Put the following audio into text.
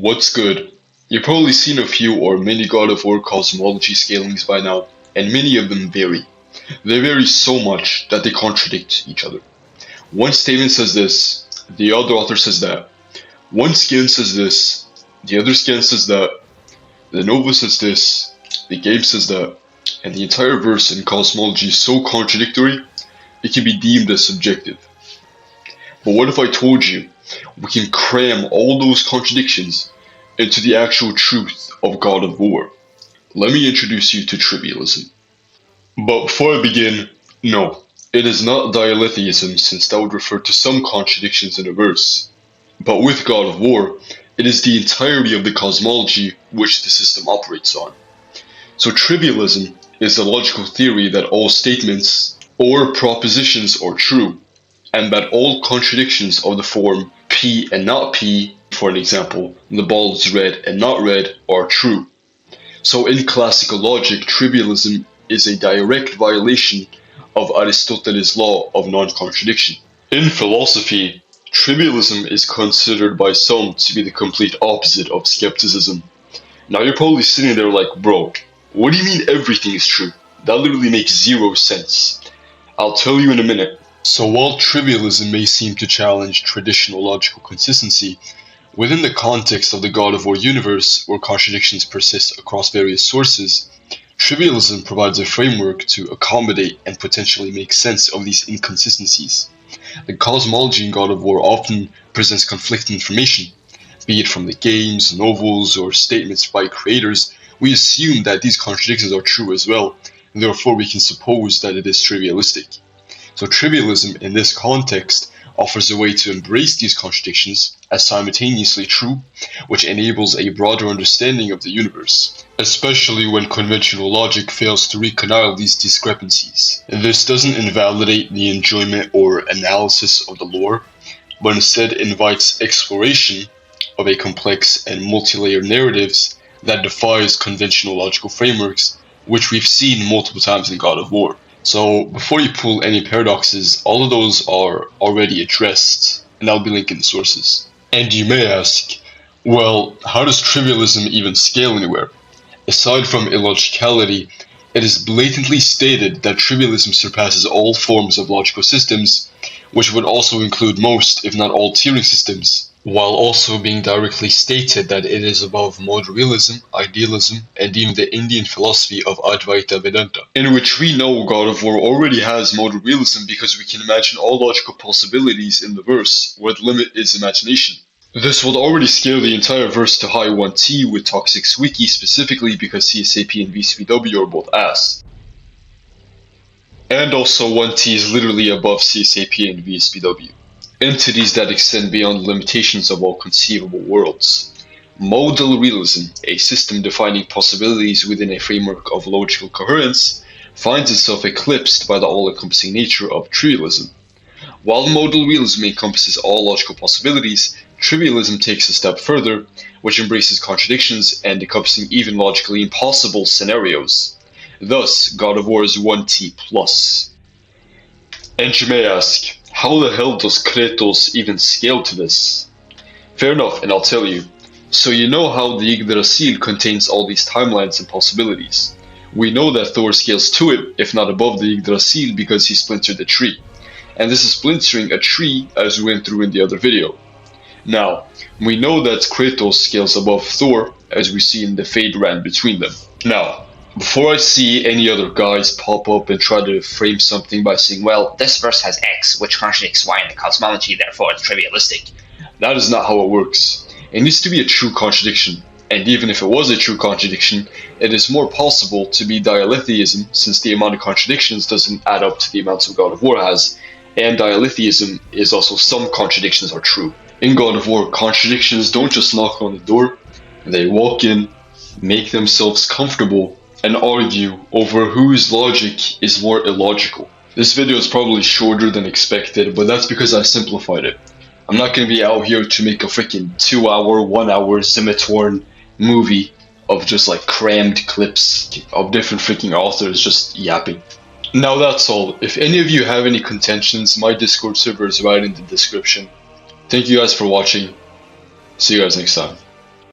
What's good? You've probably seen a few or many God of War cosmology scalings by now, and many of them vary. They vary so much that they contradict each other. One statement says this, the other author says that. One scan says this, the other scan says that. The Nova says this, the game says that. And the entire verse in cosmology is so contradictory, it can be deemed as subjective. But what if I told you we can cram all those contradictions into the actual truth of God of War? Let me introduce you to trivialism. But before I begin, no, it is not dialetheism, since that would refer to some contradictions in a verse. But with God of War, it is the entirety of the cosmology which the system operates on. So trivialism is the logical theory that all statements or propositions are true, and that all contradictions of the form P and not P, for an example, the ball is red and not red, are true. So in classical logic, trivialism is a direct violation of Aristotle's law of non-contradiction. In philosophy, trivialism is considered by some to be the complete opposite of skepticism. Now you're probably sitting there like, bro, what do you mean everything is true? That literally makes zero sense. I'll tell you in a minute. So while trivialism may seem to challenge traditional logical consistency, within the context of the God of War universe, where contradictions persist across various sources, trivialism provides a framework to accommodate and potentially make sense of these inconsistencies. The cosmology in God of War often presents conflicting information, be it from the games, novels, or statements by creators. We assume that these contradictions are true as well, and therefore we can suppose that it is trivialistic. So trivialism in this context offers a way to embrace these contradictions as simultaneously true, which enables a broader understanding of the universe, especially when conventional logic fails to reconcile these discrepancies. This doesn't invalidate the enjoyment or analysis of the lore, but instead invites exploration of a complex and multi-layered narratives that defies conventional logical frameworks, which we've seen multiple times in God of War. So before you pull any paradoxes, all of those are already addressed, and I'll be linking the sources. And you may ask, well, how does trivialism even scale anywhere? Aside from illogicality, it is blatantly stated that trivialism surpasses all forms of logical systems, which would also include most, if not all, Turing systems, while also being directly stated that it is above modal realism, idealism, and even the Indian philosophy of Advaita Vedanta, in which we know God of War already has modal realism because we can imagine all logical possibilities in the verse, where the limit is imagination. This would already scale the entire verse to high 1T with Toxic's wiki, specifically because CSAP and VSPW are both ass. And also 1T is literally above CSAP and VSPW, entities that extend beyond the limitations of all conceivable worlds. Modal realism, a system defining possibilities within a framework of logical coherence, finds itself eclipsed by the all-encompassing nature of trivialism. While modal realism encompasses all logical possibilities, trivialism takes a step further, which embraces contradictions and encompassing even logically impossible scenarios. Thus, God of War is 1T+. And you may ask, how the hell does Kratos even scale to this? Fair enough, and I'll tell you. So you know how the Yggdrasil contains all these timelines and possibilities. We know that Thor scales to it, if not above the Yggdrasil, because he splintered the tree. And this is splintering a tree, as we went through in the other video. Now, we know that Kratos scales above Thor, as we see in the Fade Ran between them. Now, before I see any other guys pop up and try to frame something by saying, well, this verse has X, which contradicts Y in the cosmology, therefore it's trivialistic. That is not how it works. It needs to be a true contradiction. And even if it was a true contradiction, it is more possible to be dialetheism, since the amount of contradictions doesn't add up to the amounts of God of War has. And dialetheism is also some contradictions are true. In God of War, contradictions don't just knock on the door, they walk in, make themselves comfortable, and argue over whose logic is more illogical. This video is probably shorter than expected, but that's because I simplified it. I'm not going to be out here to make a freaking 2-hour, 1-hour Scimitar movie of just like crammed clips of different freaking authors just yapping. Now that's all. If any of you have any contentions, my Discord server is right in the description. Thank you guys for watching. See you guys next time.